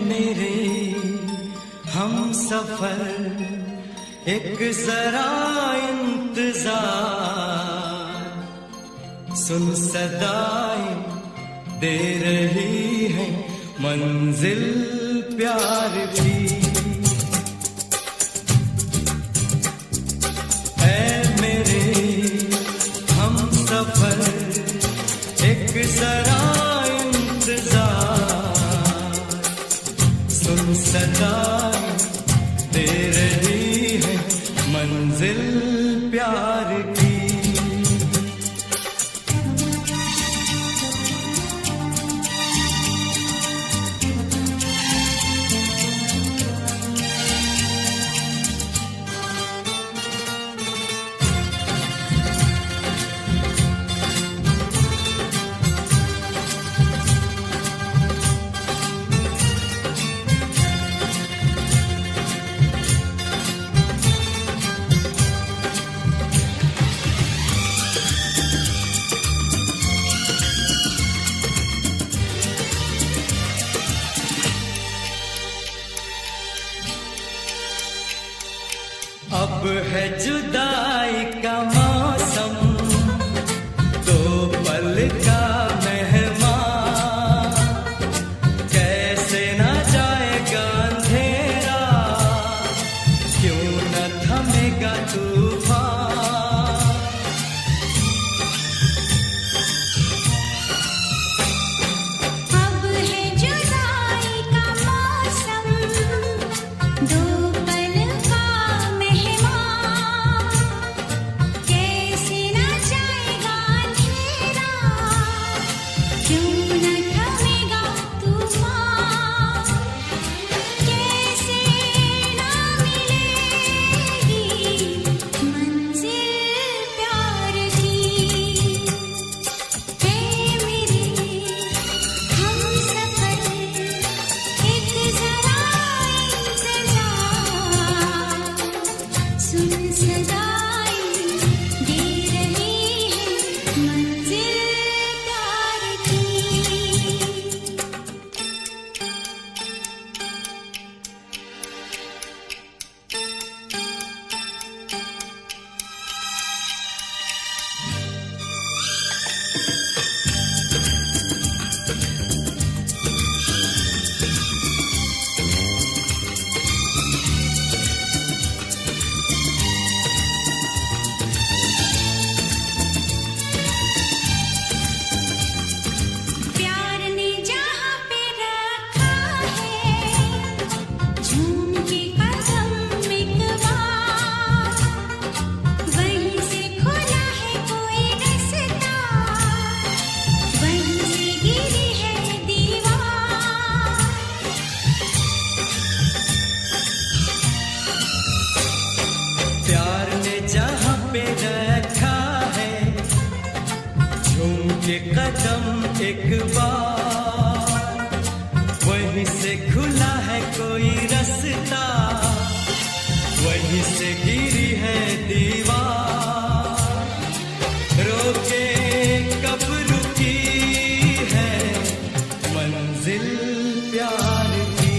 मेरे हम सफर एक जरा इंतजार, सुन सदाएं दे रही है मंजिल प्यार की। ऐ मेरे हम सफर एक जरा इंतजार, सुन सदाएं दे रही है मंजिल प्यार की। अब है जुदाई का मौसम, दो पल का मेहमान, कैसे ना जाएगा अंधेरा, क्यों न थमेगा तूफान। अब है जुदाई का मौसम, दो कदम एक बार, वहीं से खुला है कोई रास्ता, वहीं से गिरी है दीवार, रोके कब रुकी है मंजिल प्यार की।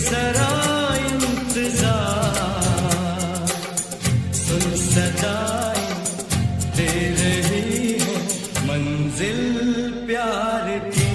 जरा इंतजार, सुन सदाएं दे रही है मंजिल प्यार की।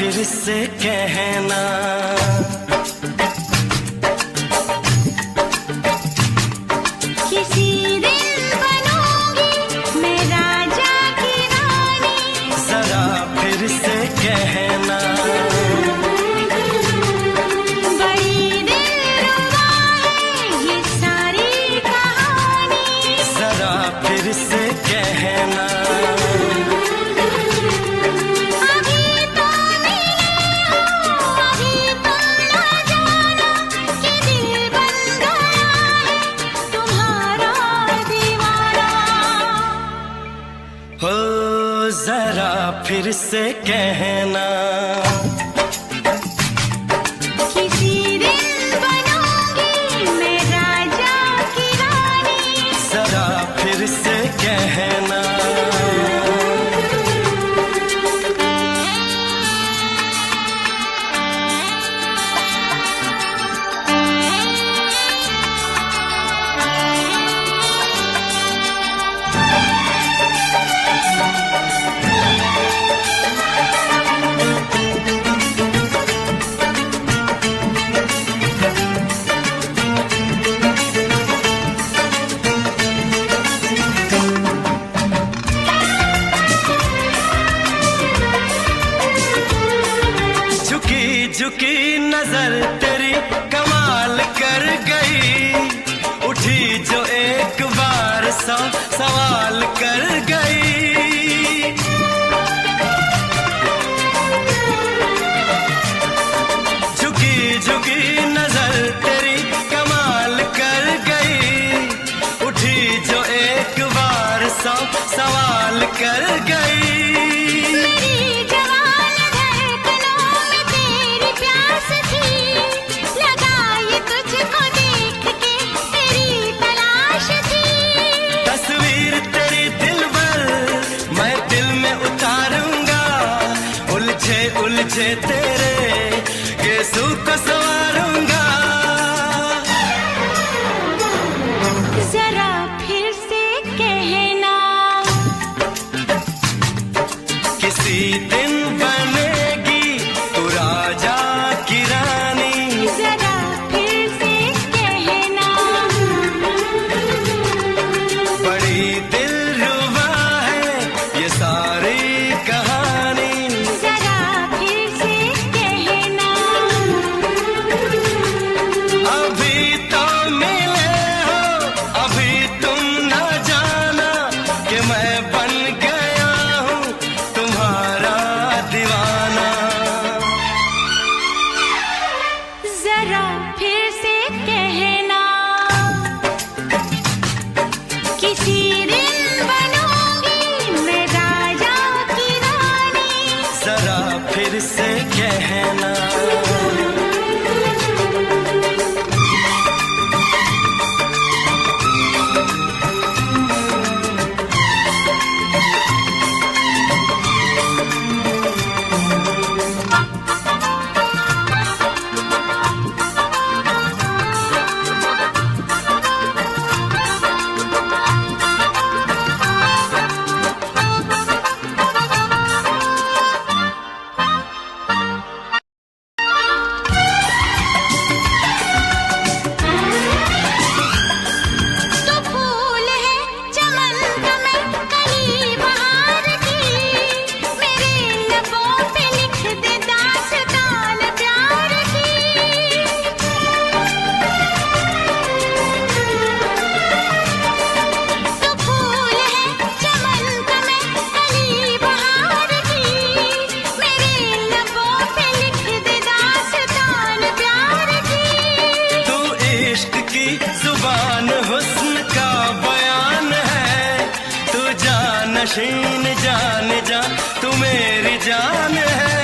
फिर से कहना। किसी दिन बनूंगी मैं राजा की रानी, जरा फिर से कहना। बड़ी दिलरुबा है ये सारी कहानी, जरा फिर से कहना। अभी तो मिले हो, अभी तुम ना जाना कि दिल बन गया है तुम्हारा दीवाना। हो जरा फिर से कहना। किसी दिन बनूंगी मैं राजा की रानी, जरा फिर से कहना। झुकी झुकी नजर तेरी कमाल कर गई, उठी जो एक बार सौ सवाल कर गई। झुकी झुकी नजर तेरी कमाल कर गई, उठी जो एक बार सौ सवाल कर गई। मेरी जवान धड़कनों में तेरी प्यास थी, लगाई तुझको देख के तेरी तलाश थी। तस्वीर तेरी दिल भर मैं दिल में उतारूंगा, उलझे उलझे तेरे गेसू को संवारूंगा। जरा फिर से कहना, किसी दिन बनेगी तू राजा की रानी, जरा फिर से कहना। बड़ी दिलरुबा है ये सारी कहानी। जरा फिर से कहना, अभी तो मिले हो, अभी तुम न जाना कि मैं बन गया हूँ तुम्हारा दीवाना। जरा फिर से कहना, किसी दिन बनूंगी मैं राजा की रानी, जरा फिर से कहना। तो फूल है चमन का मैं कली बहार की, मेरे लबों पे लिख दे दास्तान प्यार की। तो फूल है चमन का मैं कली बहार की, मेरे लबों पे लिख दे दास्तान प्यार की। तू इश्क की जुबान हुस्न का बयान है, तू जानशीन जान जा तू मेरी जान है।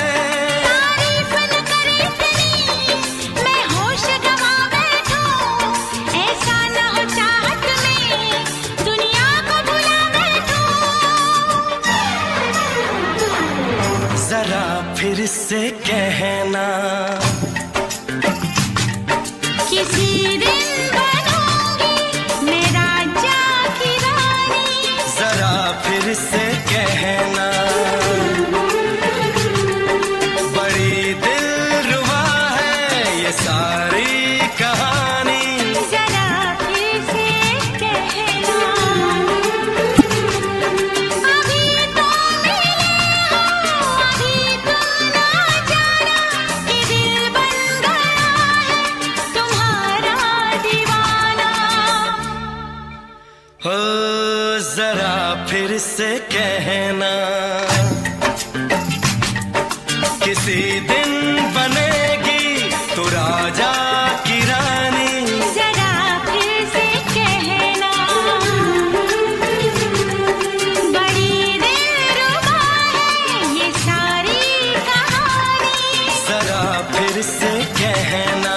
तारीफ न करे तेरी मैं होश गवा बैठूं, ऐसा न हो चाहत में दुनिया को भुला बैठूं। जरा फिर से कहना, किसी दिन बनूंगी मैं राजा की रानी, जरा फिर से कहना। बड़ी हो जरा फिर से कहना, किसी दिन बनेगी तू राजा की रानी। जरा फिर से कहना, बड़ी दिलरुबा है ये सारी कहानी। जरा फिर से कहना,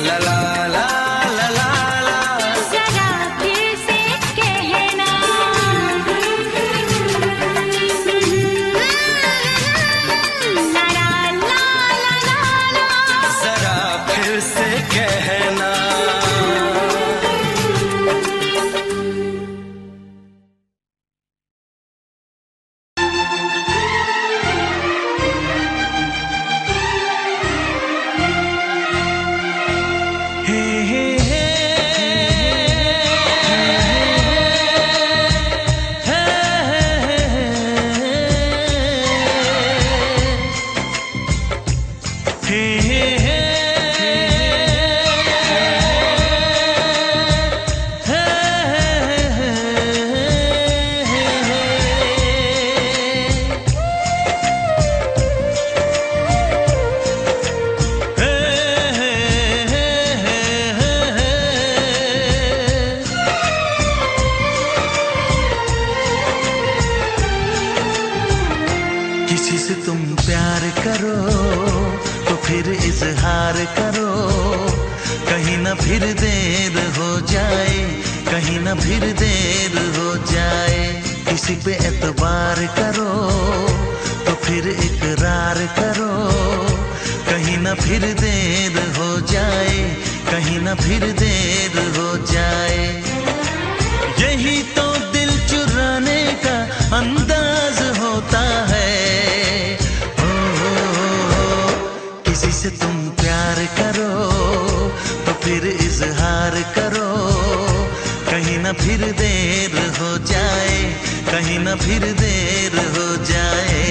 ला ला ला ला ला ला। जरा फिर से कहना, ला ला ला ला ला। जरा फिर से कहना। हे हे हे किसी से तुम प्यार करो तो फिर इजहार करो, कहीं ना फिर देर हो जाए, कहीं ना फिर देर हो जाए। किसी पे एतबार करो तो फिर इकरार करो, कहीं ना फिर देर हो जाए, कहीं ना फिर देर हो जाए। यही तो दिल चुराने का अंदाज होता है। किसी से तुम प्यार करो तो फिर इजहार करो, कहीं ना फिर देर हो जाए, कहीं ना फिर देर हो जाए।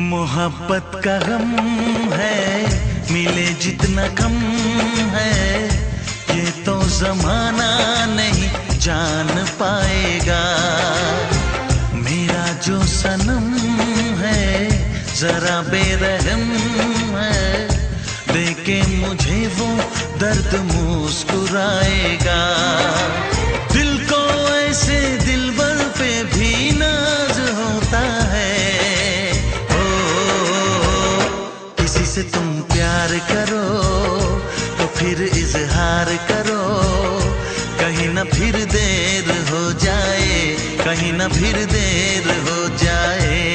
मोहब्बत का गम है, मिले जितना कम है, ये तो जमाना नहीं जान पाएगा। मेरा जो सनम है जरा बेरहम है, देखे मुझे वो दर्द मुस्कुराएगा। दिल को ऐसे दिलबर पे भी नाज होता है। किसी से तुम प्यार करो तो फिर इजहार करो, कहीं ना फिर देर हो जाए, कहीं ना फिर देर हो जाए।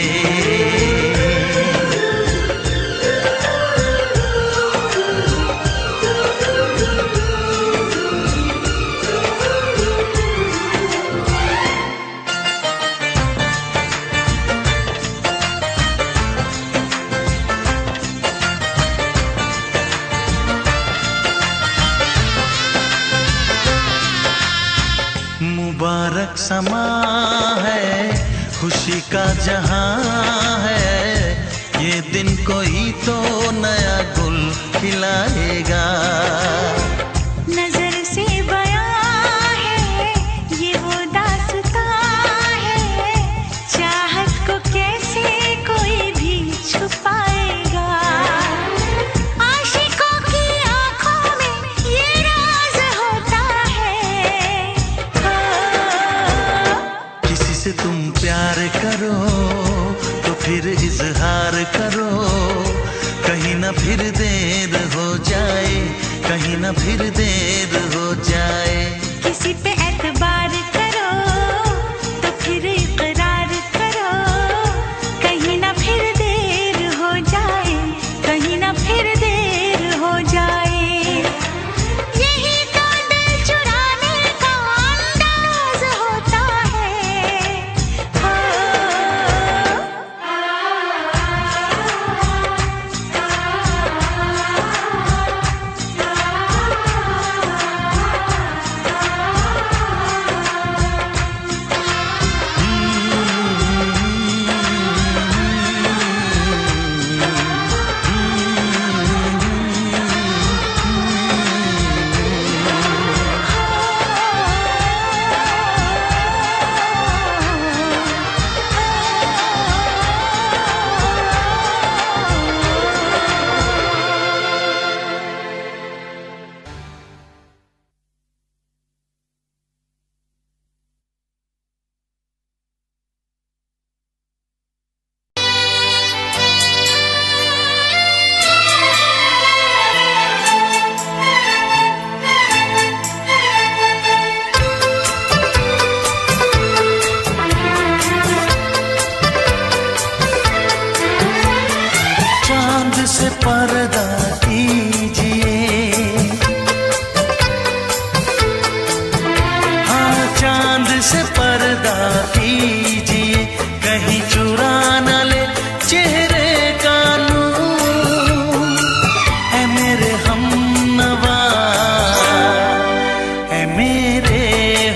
मुबारक समा है, खुशी का जहां है, ये दिन कोई तो नया गुल खिलाएगा। नजर से बयां है ये वो दास्तां है, चाहत को कैसे कोई भी छुपाएगा। आशिकों की आंखों में ये राज होता है। किसी से तुम प्यार करो तो फिर इजहार करो, कहीं ना फिर देर हो जाए, कहीं ना फिर देर हो जाए। किसी पे एतबार करो पर्दा कीजिए, हाँ चांद से पर्दा कीजिए, कहीं चुरा न ले चेहरे का नूर। है मेरे हमनवा, है मेरे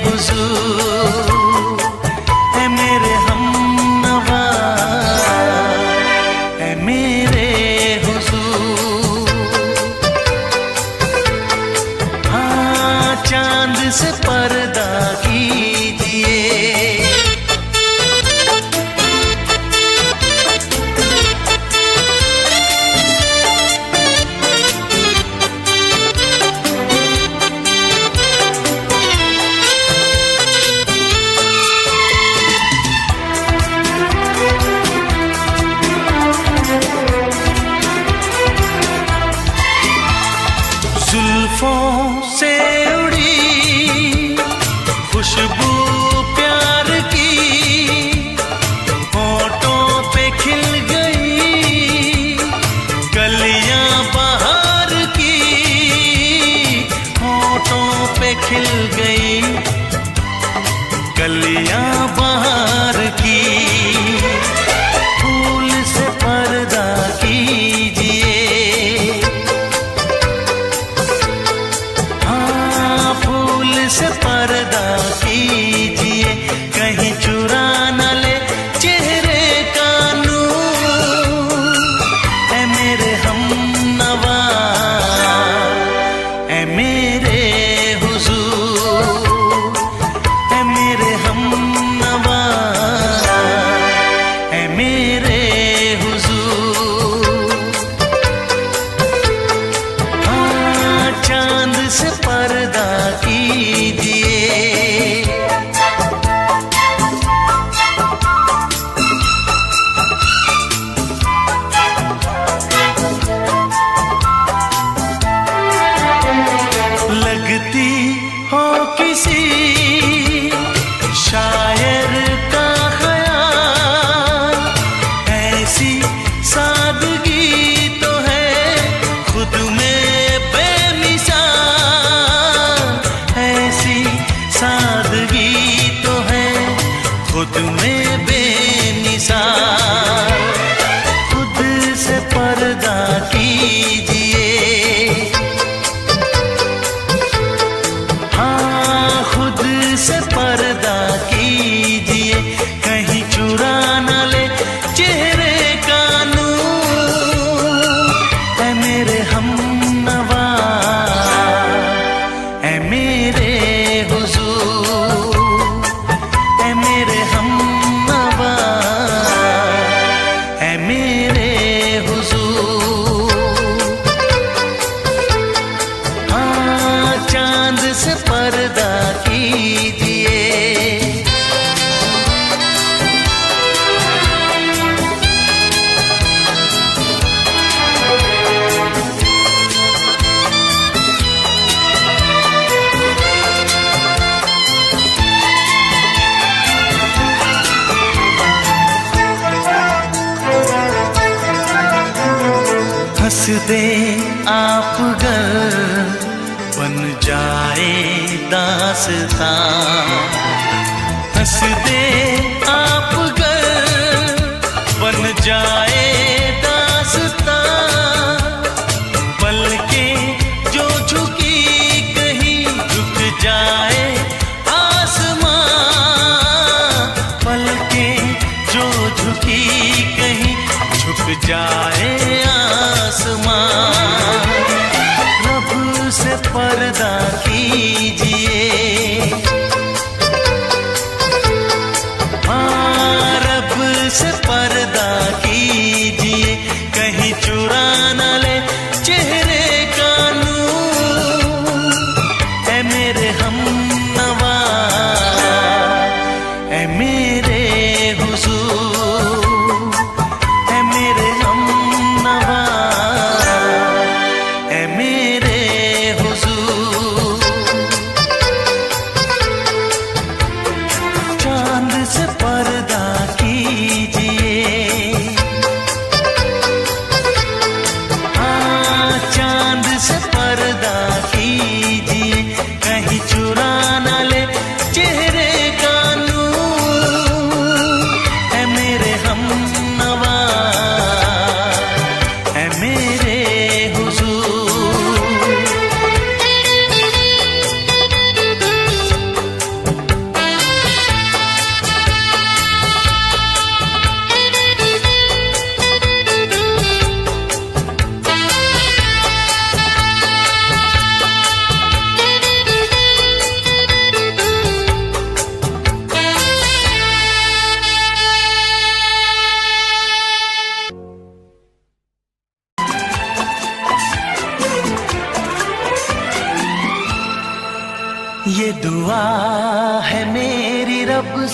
हुजूर, है मेरे हमनवा, है मेरे हुजूर। हाँ चांद से पर्दा कीजिए। जुल्फों से उड़ी खुशबू प्यार की, होठों पे खिल गई कलियां बहार की, होठों पे खिल गई कलियां बहार की। फूल से पर्दा कीजिए, से पर्दा कीजिए, कहीं चुरा न ले चेहरे का नूर। है मेरे हमनवा, है मेरे हुजूर, है मेरे हमनवा, है मेरे हुजूर। हाँ चांद से पर्दा कीजिए। लगती हो किसी शायर का ख्याल, ऐसी सादगी तो है खुद में बेमिसाल, ऐसी सादगी तो है खुद में बेमिसाल। खुद से पर्दा कीजिए, हाँ खुद से पर्दा कीजिए, कहीं चुरा न ले चेहरे का नूर। है मेरे हमनवा, है मेरे हुजूर, है मेरे हमनवा, है मेरे हुजूर। हाँ चांद से पर्दा कीजिए। हंस दे आप गर बन जाए दास्तां, हंस दे आप गर बन जाए दास्तां। पलकें जो झुकी कहीं झुक जाए आसमां, पलकें जो झुकी कहीं झुक जाए आसमां। रब से पर्दा कीजिए, हाँ रब से पर्दा कीजिए, कहीं चुरा न ले चेहरे का नूर। है मेरे हमनवा, है मेरे हुजूर, है मेरे हम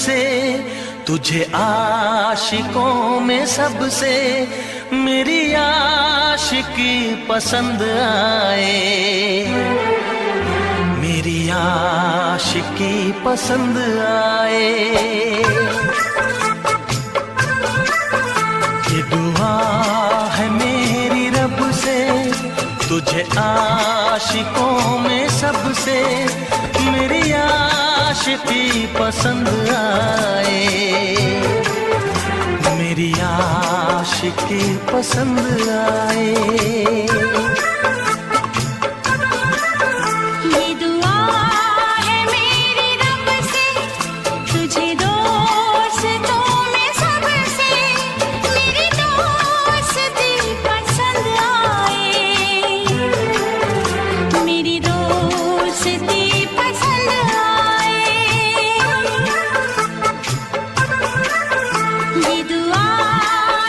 से, तुझे आशिकों में सबसे मेरी आशिकी पसंद आए, मेरी आशिकी पसंद आए। ये दुआ है मेरी रब से, तुझे आशिकों में सबसे मेरी आशिकी पसंद आए, मेरी आशिकी पसंद आए। ये दुआ है मेरी रब से, तुझे दोस्तों में सबसे मेरी दोस्ती पसंद आए, मेरी दोस्ती पसंद आए। ये दुआ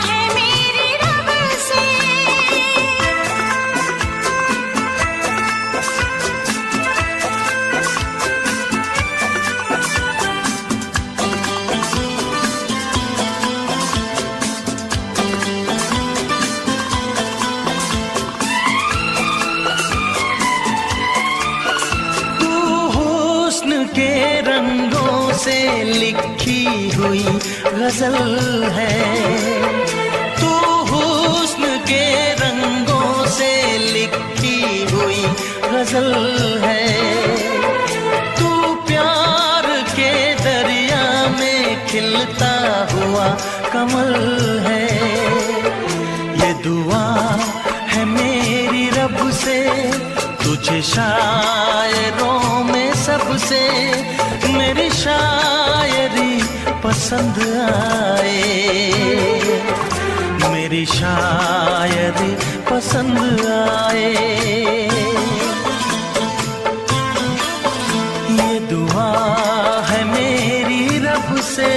है मेरी रब से। तू हुस्न के रंगों से लिखी हुई गजल है, तू हुस्न के रंगों से लिखी हुई गजल है। तू प्यार के दरिया में खिलता हुआ कमल है। ये दुआ है मेरी रब से, तुझे शायरों में सबसे मेरी शायरी पसंद आए, मेरी शायरी पसंद आए। ये दुआ है मेरी रब से।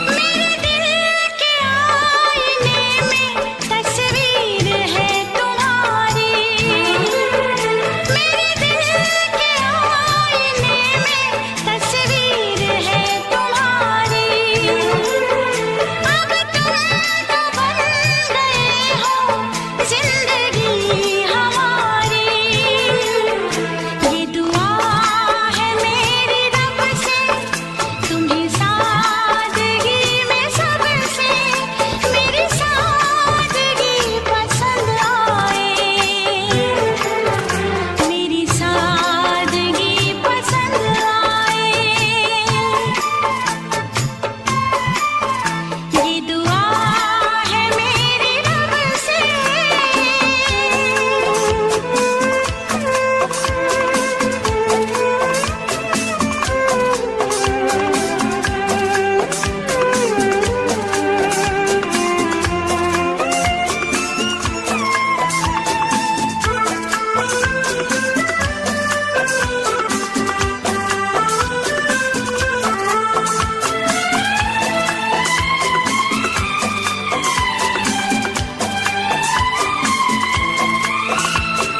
मेरे दिल के आईने में तस्वीर है तुम्हारी, मेरे दिल के आईने में तस्वीर है तुम्हारी। अब तुम तो बन गए हो जिंदगी हमारी। ये दुआ है मेरी रब से, तुम्हें सादगी में सबसे मेरी सादगी पसंद आए, मेरी सादगी पसंद आए। ये दुआ है मेरी रब से।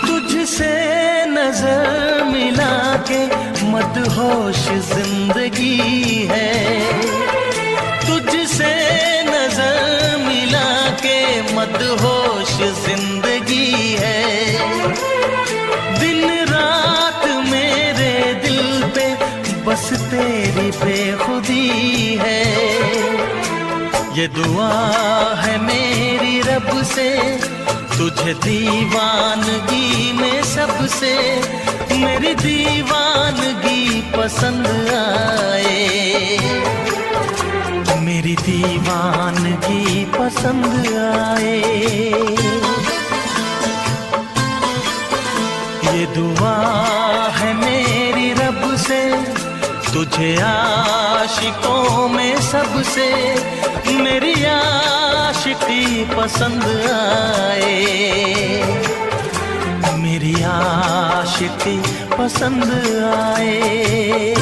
तुझसे नजर मिला के मदहोश जिंदगी है, तुझसे नजर मिला के मदहोश जिंदगी है। दिन रात मेरे दिल पे बस तेरी बेखुदी है। ये दुआ है मेरी रब से, तुझे दीवानगी में सबसे मेरी दीवानगी पसंद आए, मेरी दीवानगी पसंद आए। ये दुआ है मेरी रब से, तुझे आशिकों में सबसे मेरी आशिकी पसंद आए, मेरी आशिकी पसंद आए,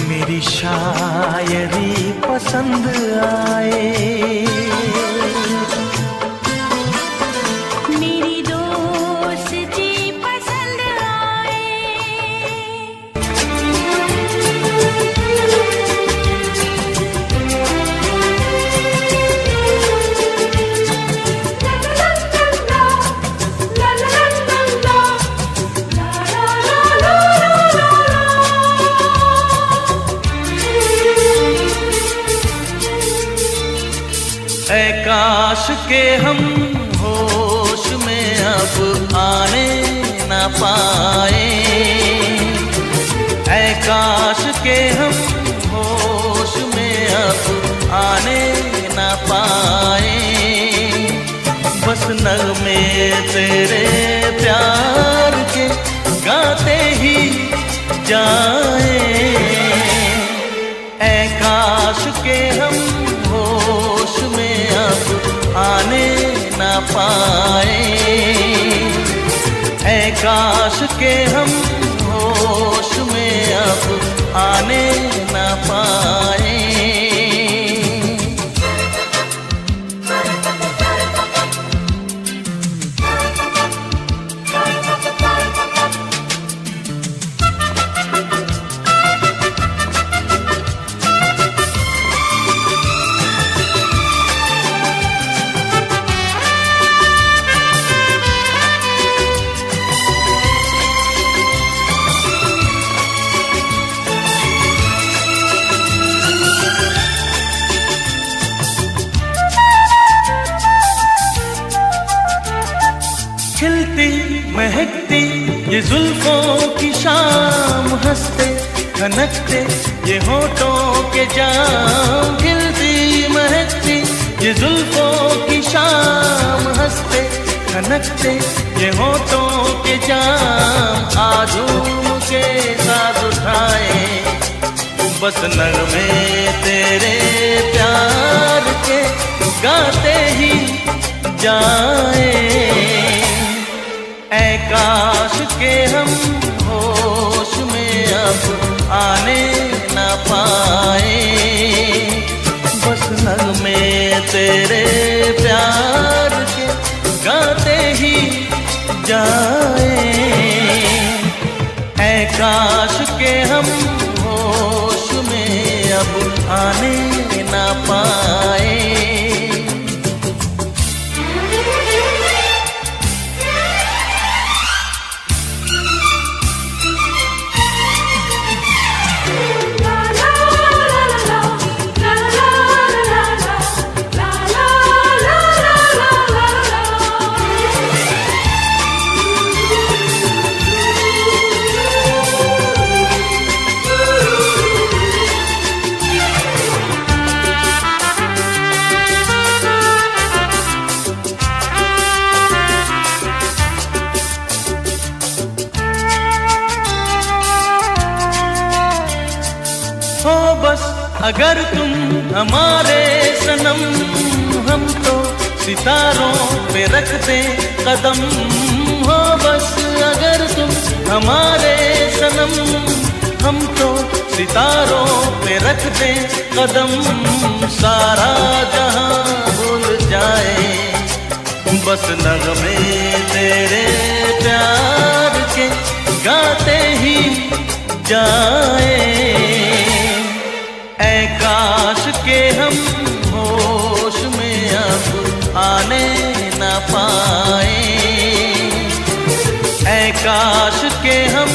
मेरी शायरी पसंद आए, मेरी दोस्ती पसंद आए। ऐ काश के हम होश में अब आने न पाए, ऐ काश के हम होश में अब आने न पाए, बस नगमे तेरे प्यार के गाते ही जाए, ऐ काश के हम होश में अब आने न पाए, ऐ काश के हम होश में अब आने न पाए। खिलती महकती ये जुल्फों की शाम, हंसते खनकते ये होठों के जाम, खिलती महकती ये जुल्फों की शाम, हंसते खनकते ये होठों के जाम, आजूम के साथ उठाए बस नगमे तेरे प्यार के गाते ही जाए, ऐ काश के हम होश में अब आने न पाए, बस नगमे तेरे प्यार के गाते ही जाए, ऐ काश के हम होश में अब आने न पाए। हो बस अगर तुम हमारे सनम, हम तो सितारों पे रखते कदम, हो बस अगर तुम हमारे सनम, हम तो सितारों पे रखते कदम, सारा जहां भूल जाए बस नगमे तेरे प्यार के गाते ही जाए, ऐ काश के हम होश में अब आने न पाए, ऐ काश के हम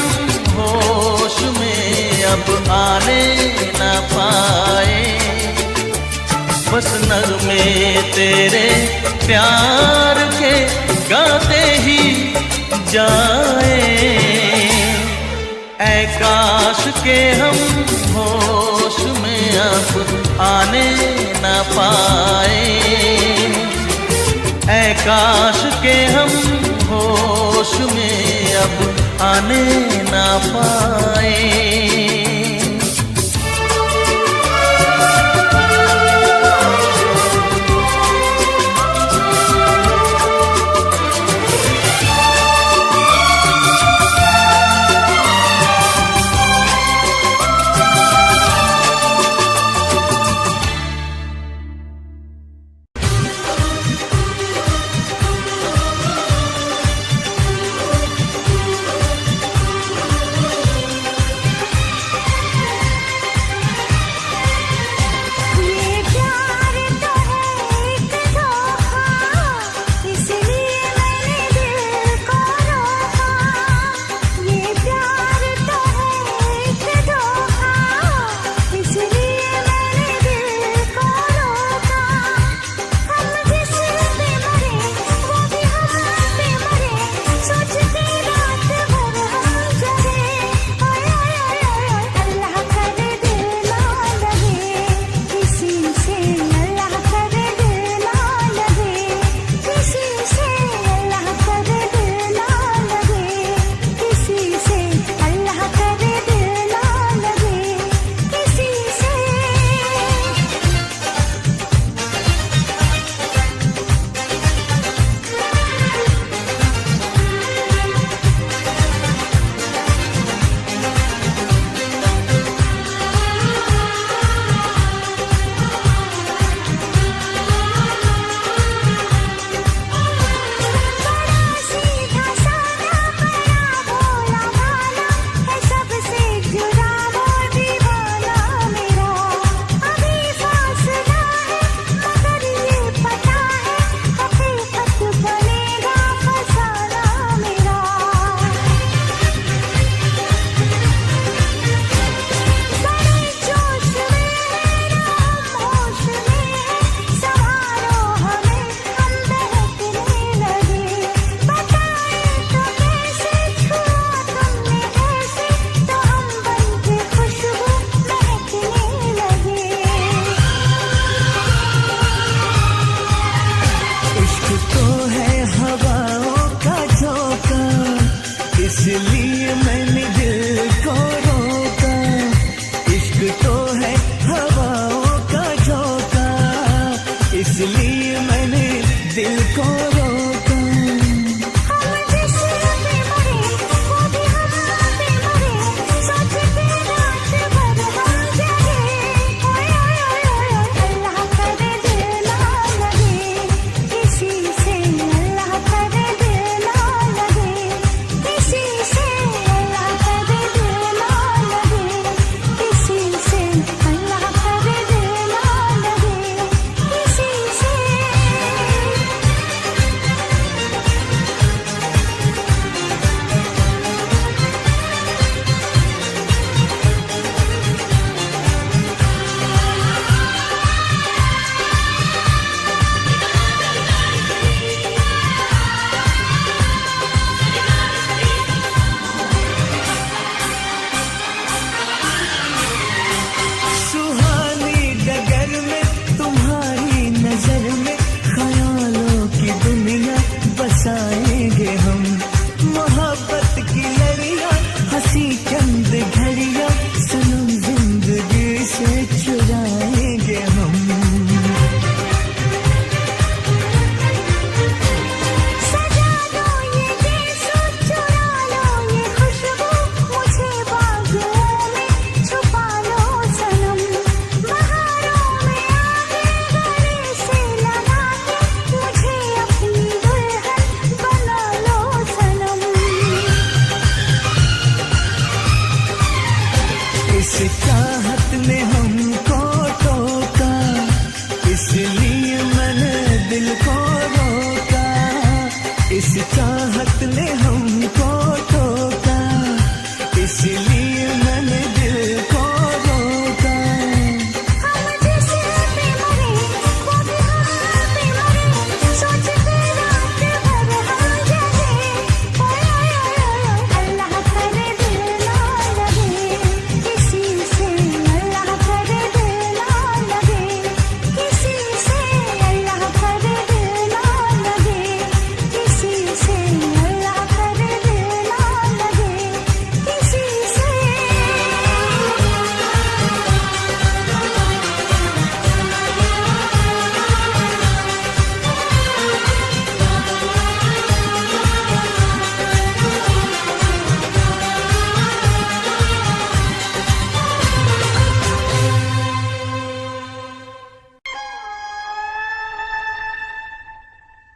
होश में अब आने न पाए, बस नगमे तेरे प्यार के गाते ही जाए, ऐ काश के हम होश में अब आने न पाए, ऐ काश के हम होश में अब आने ना पाए।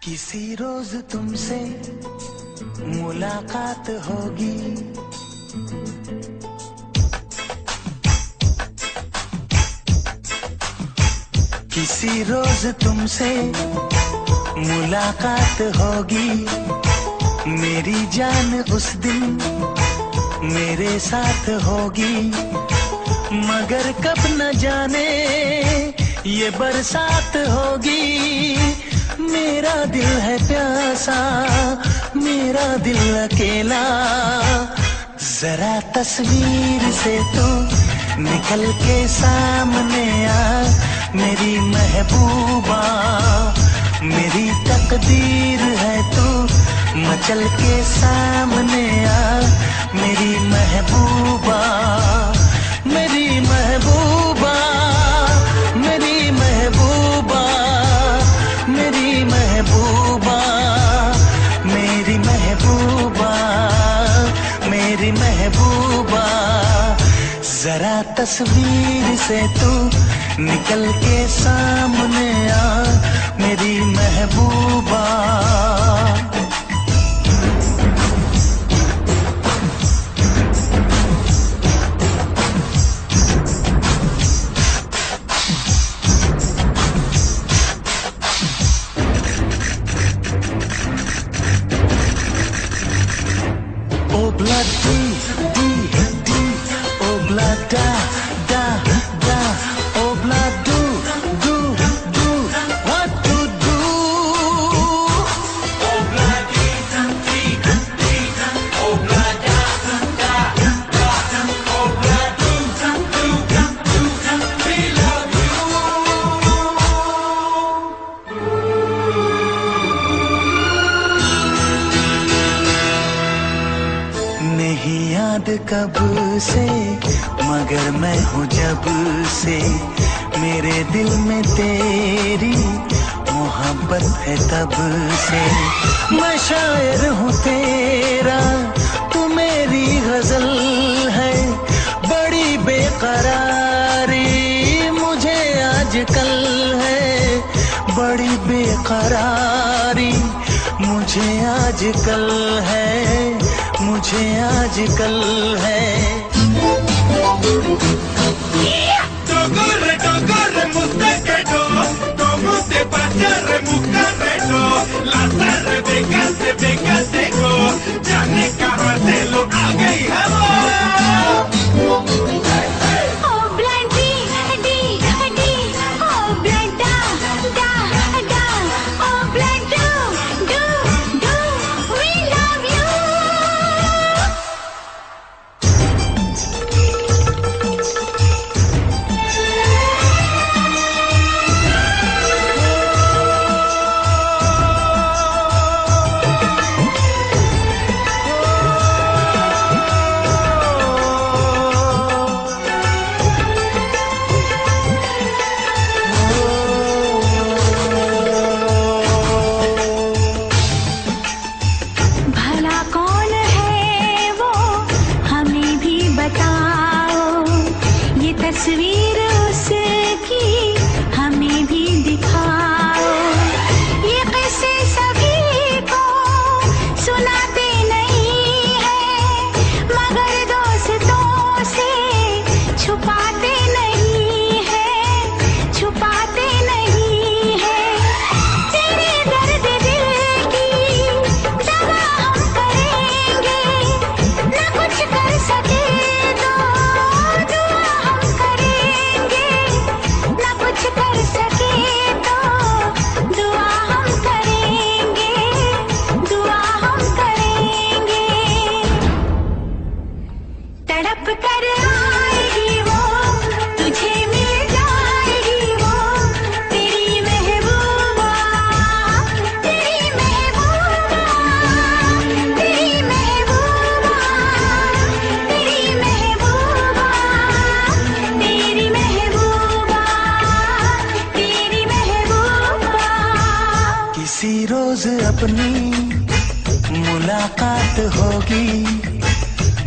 किसी रोज तुमसे मुलाकात होगी, किसी रोज तुमसे मुलाकात होगी। मेरी जान उस दिन मेरे साथ होगी, मगर कब न जाने ये बरसात होगी। मेरा दिल है प्यासा, मेरा दिल अकेला, जरा तस्वीर से तू निकल के सामने आ मेरी महबूबा। मेरी तकदीर है तू मचल के सामने आ मेरी महबूबा। मेरी महबूबा, मेरी महबूबा, मेरी महबूबा, मेरी महबूबा, मेरी महबूबा। जरा तस्वीर से तू निकल के सामने आ मेरी महबूबा। Oh blood D, D, D, oh blood da, da, da, oh blood do, do, do, what to do. Oh blood D, D, D, oh blood da, da, da, oh blood do, do, do, we love you. नहीं याद कब से मगर मैं हूँ जब से, मेरे दिल में तेरी मोहब्बत है तब से। मैं शायर हूँ तेरा, तू मेरी गजल है। बड़ी बेकरारी मुझे आजकल है, बड़ी बेकरारी मुझे आजकल है, मुझे आजकल है। Togorre, togorre, mustaquedo, como te pasa, remucarredo, la tarde vengaste, go, ya ne carratelo, haga y Oh blood D, D, D, oh blood da, da, da, oh blood do, do, do, we love you. भला कौन है वो हमें भी बताओ, ये तस्वीर उसकी हमें भी दिखाओ। ये किस्से सभी को सुनाते नहीं है, मगर दोस्तों से छुपाते नहीं है, छुपाते नहीं है। तेरे दर्द दिल की दवा हम करेंगे, न कुछ कर सके तो दुआ हम करेंगे, न कुछ कर सके तो दुआ हम करेंगे, दुआ हम करेंगे। तड़प कर आएगी वो, तुझे मिल जाएगी वो, तेरी महबूबा, तेरी महबूबा, तेरी महबूबा, तेरी महबूबा, तेरी महबूबा, तेरी महबूबा। किसी रोज अपनी मुलाकात होगी,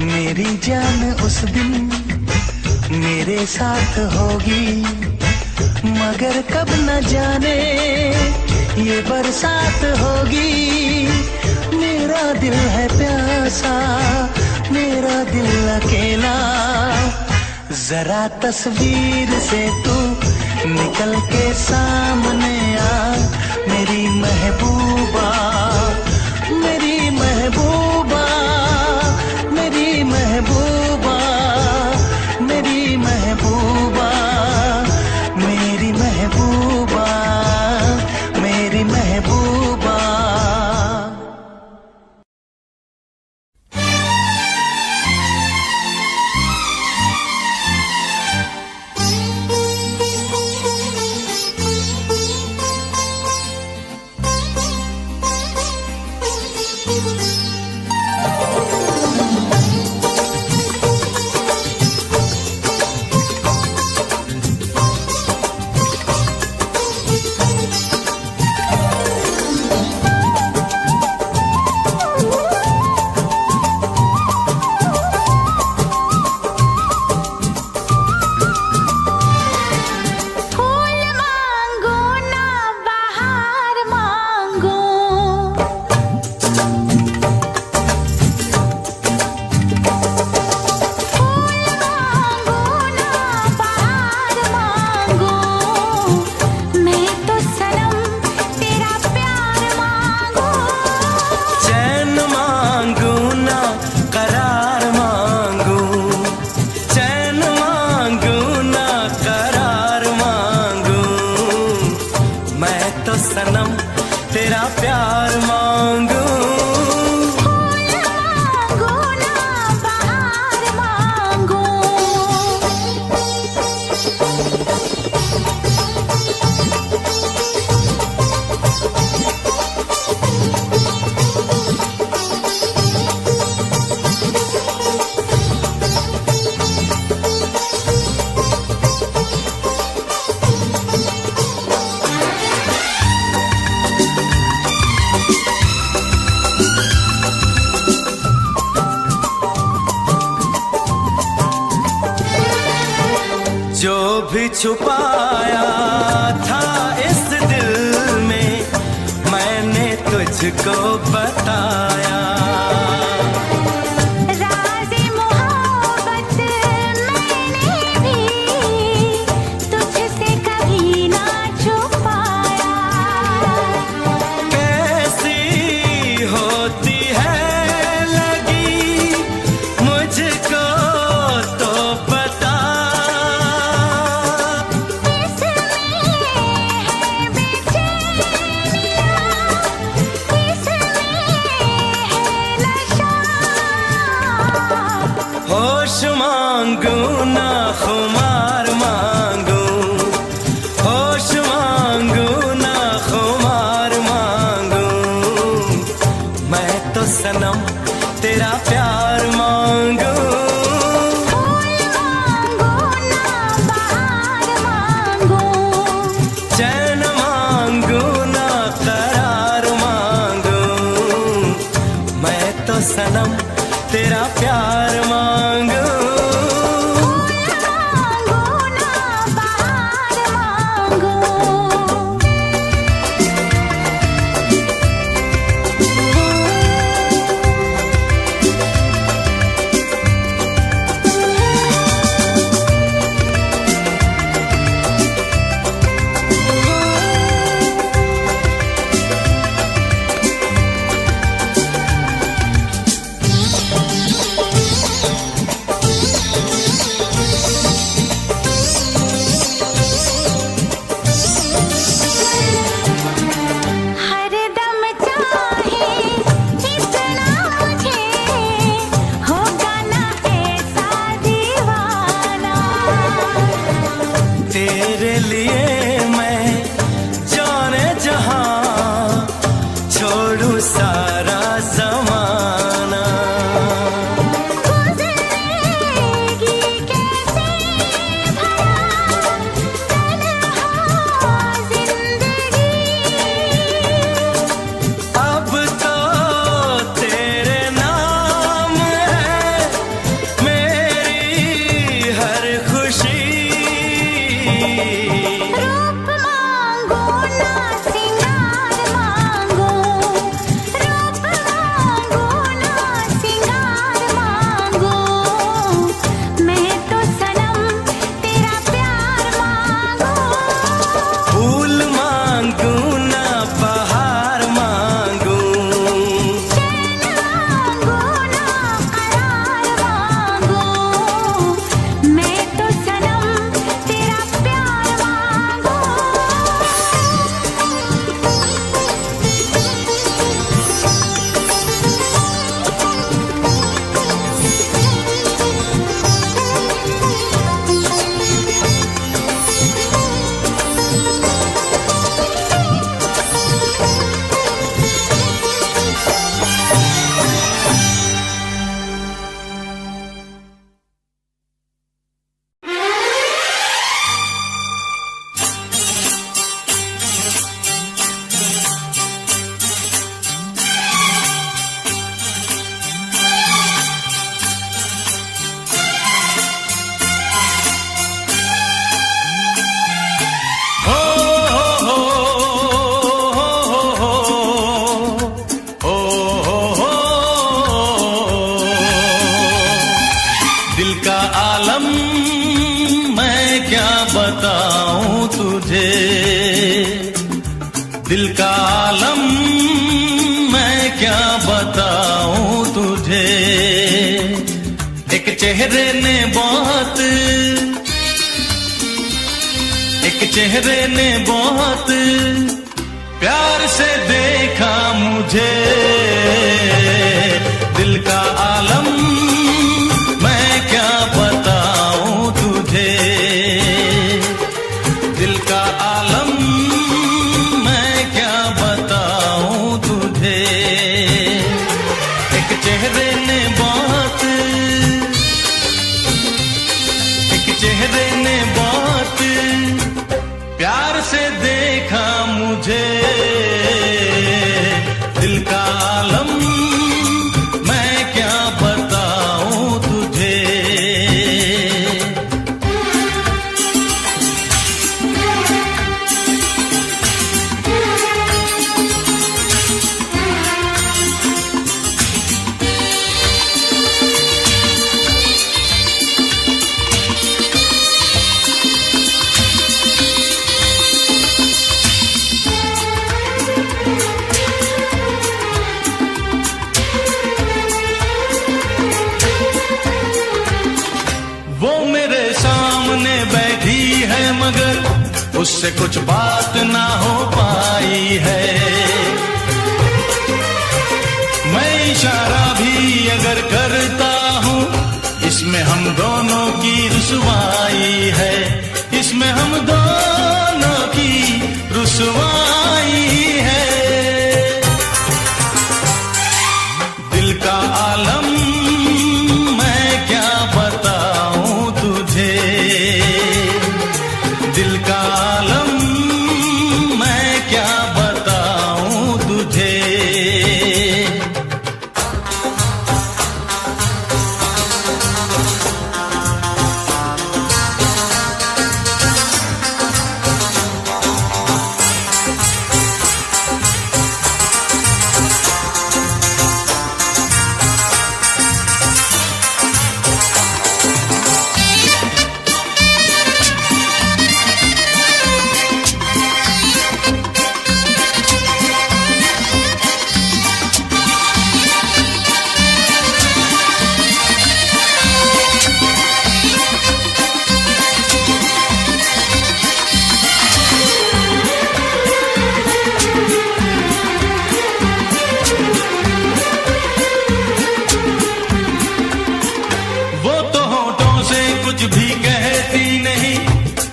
मेरी जान उस दिन मेरे साथ होगी, मगर कब न जाने ये बरसात होगी। मेरा दिल है प्यासा, मेरा दिल अकेला। जरा तस्वीर से तू निकल के सामने आ, मेरी महबूबा, मेरी महबूबा, मेरी महबूबा, मेरी महबूबा, मेरी महबूबा, मेरी महबूबा। सनम तेरा प्यार मांगू। फूल मांगो ना बहार मांगो। जो भी छुपाया था इस दिल में मैंने तुझको बताया। राज़े मोहब्बत मैंने भी तुझसे कभी ना छुपाया। कैसी होती है लगी मुझको तो पता। इसमें है बेचैनियाँ, इसमें दिल का आलम मैं क्या बताऊं तुझे। एक चेहरे ने बहुत प्यार से देखा मुझे। दिल का आलम मैं क्या बताऊं तुझे। दिल का आलम मैं क्या बताऊं तुझे। एक चेहरे ने बहुत प्यार से देखा मुझे। दिल का आलम मैं क्या बताऊं तुझे। उससे कुछ बात ना हो पाई है। मैं इशारा भी अगर करता हूँ इसमें हम दोनों की रुसवाई है। इसमें हम दोनों की रुसवाई है। दिल का आलम मैं क्या बताऊं तुझे। दिल का आलम मैं क्या बताऊं तुझे।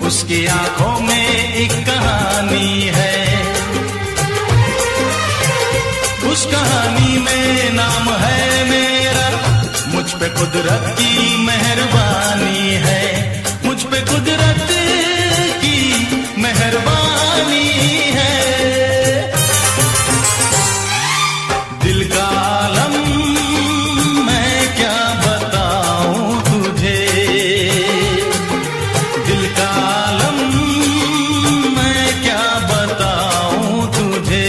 उसकी आंखों में एक कहानी है। उस कहानी में नाम है मेरा। मुझ पे कुदरत की मेहरबानी है। मुझ पे कुदरत की मेहरबानी है। दिल का आलम मैं क्या बताऊं तुझे। दिल का आलम मैं क्या बताऊं तुझे।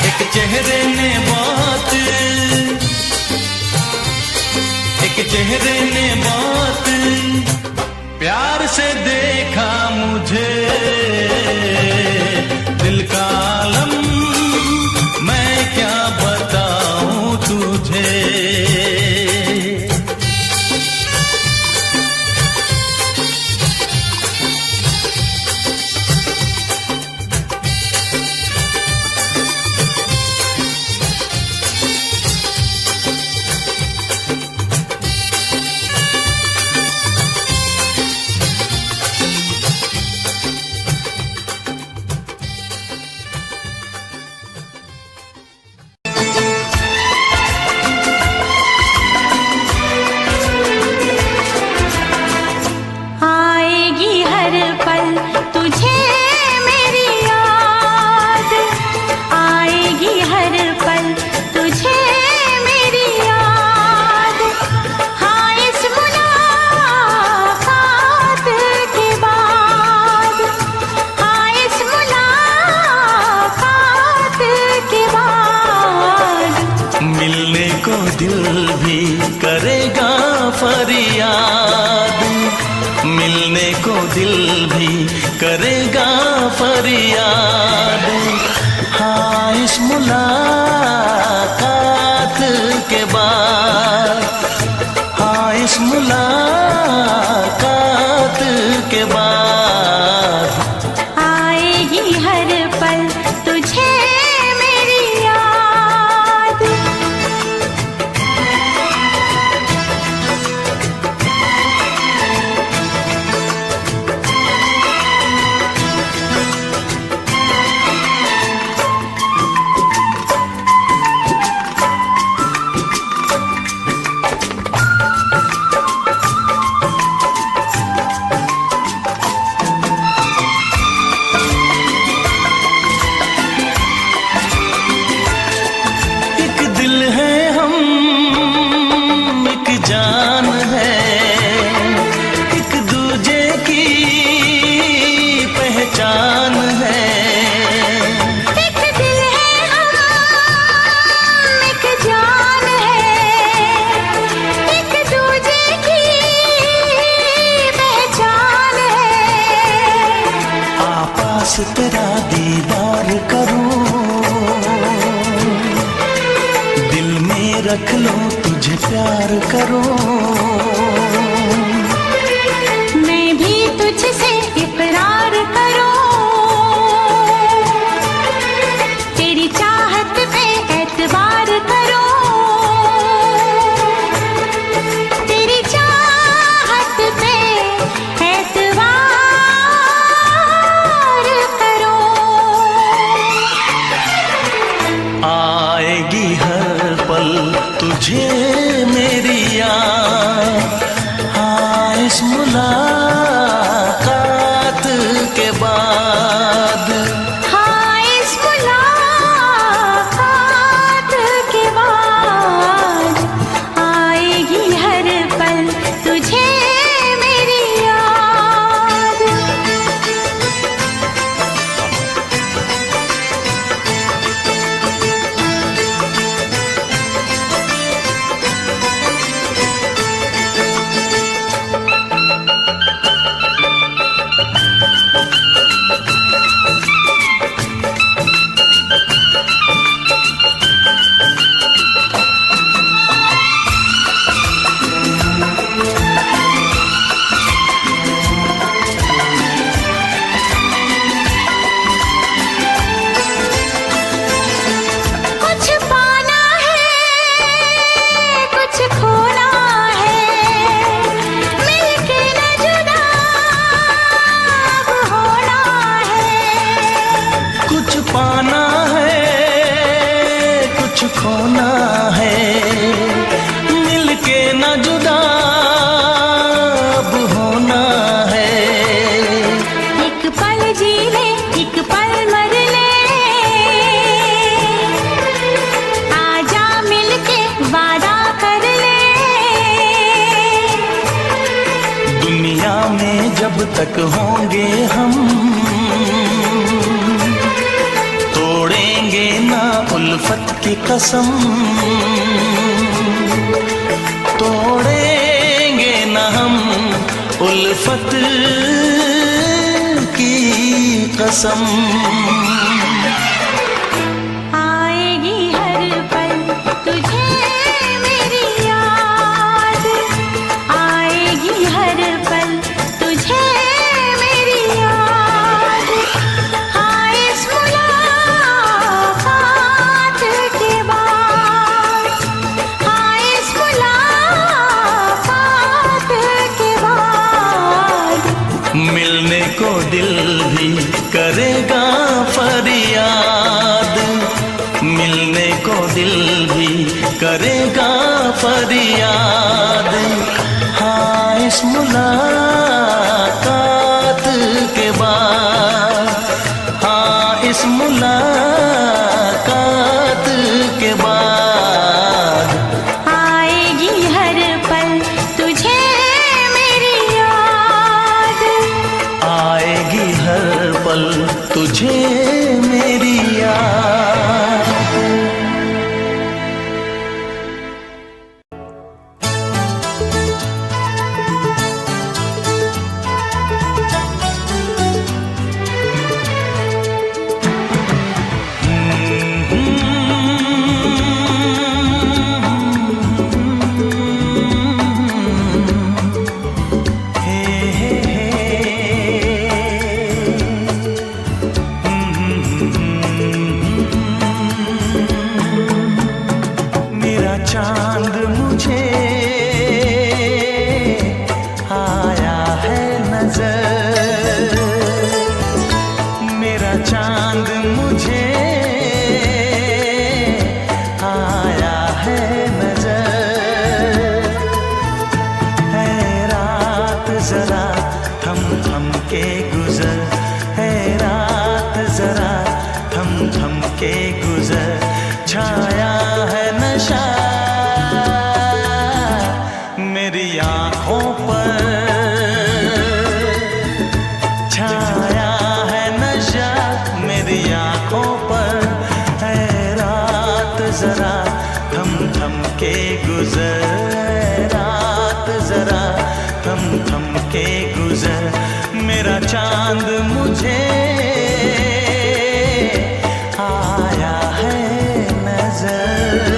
एक चेहरे ने बहुत प्यार से देखा मुझे। दिल का आलम मैं क्या बताऊं तुझे। करेगा फरियाद। हाँ, इस मुलाकात के बाद, हाँ, इस मुलाकात के बाद आएगी हर पल तुझे मेरी याद। एक दिल है हम, एक जान है, एक दूजे की पहचान है। एक दिल है हम, एक जान है, एक दूजे की पहचान है। आपास तेरा दीदार करूं, दिल में रख लो तुझे प्यार करूं। मैं भी तुझसे इकरार करूं, तेरी चाहत पे एतबार करूं, तेरी चाहत पे एतबार करूं। आएगी हर पल तुझे मेरी याद। हाँ, इस मुलाकात के बाद, हाँ, इस मुलाकात के बाद आएगी हर पल तुझे मेरी याद। कुछ पाना है, कुछ खोना है, मिलके न जुदा अब होना है। कुछ पाना है, कुछ खोना है, मिलके न जुदा अब होना है। एक पल जी ले, एक पल मर ले, आजा मिलके वादा कर ले। दुनिया में जब तक होंगे हम, तोड़ेंगे ना उल्फत की कसम, तोड़ेंगे ना हम उल्फत की कसम। आएगी हर पल तुझे मेरी याद, आएगी हर पल तुझे मेरी याद। हाँ, इस मुलाकात के बाद, हाँ, इस मुलाकात के बाद मिलने को दिल भी करेगा फरियाद, मिलने को दिल भी करेगा फरियाद। हाँ, इस मुलाकात के बाद, हाँ, इस मुलाकात के बाद आएगी हर पल तुझे मेरी याद। आएगी हर पल तुझे मेरी याद। गुजर, है रात जरा थम थम के गुजर, छाया है नशा मेरी आँखों पर, छाया है नशा मेरी आँखों पर, है रात जरा थम थम के गुजर, है रात जरा थम थम के गुजर, मेरा चांद मुझे आया है नजर।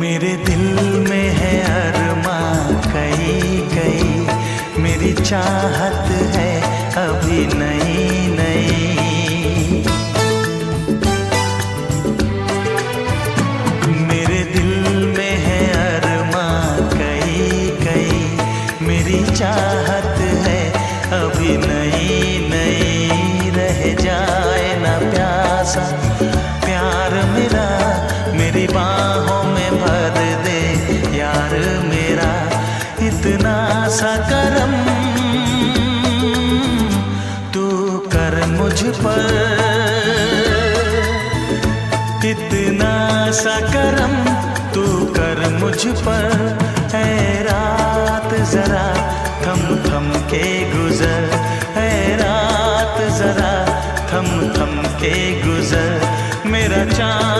मेरे दिल में है अरमां कई कई, मेरी चाहत है अभी नई नई। मेरे दिल में है अरमां कई कई, मेरी चाहत है अभी नई नई। रह जाए ना प्यासा प्यार मेरा, मेरी बाहों में भर दे यार मेरा, इतना सा करम तू कर मुझ पर, इतना सा करम तू कर मुझ पर, है रात जरा थम थम के गुजर, है रात जरा थम थम के गुजर, मेरा चांद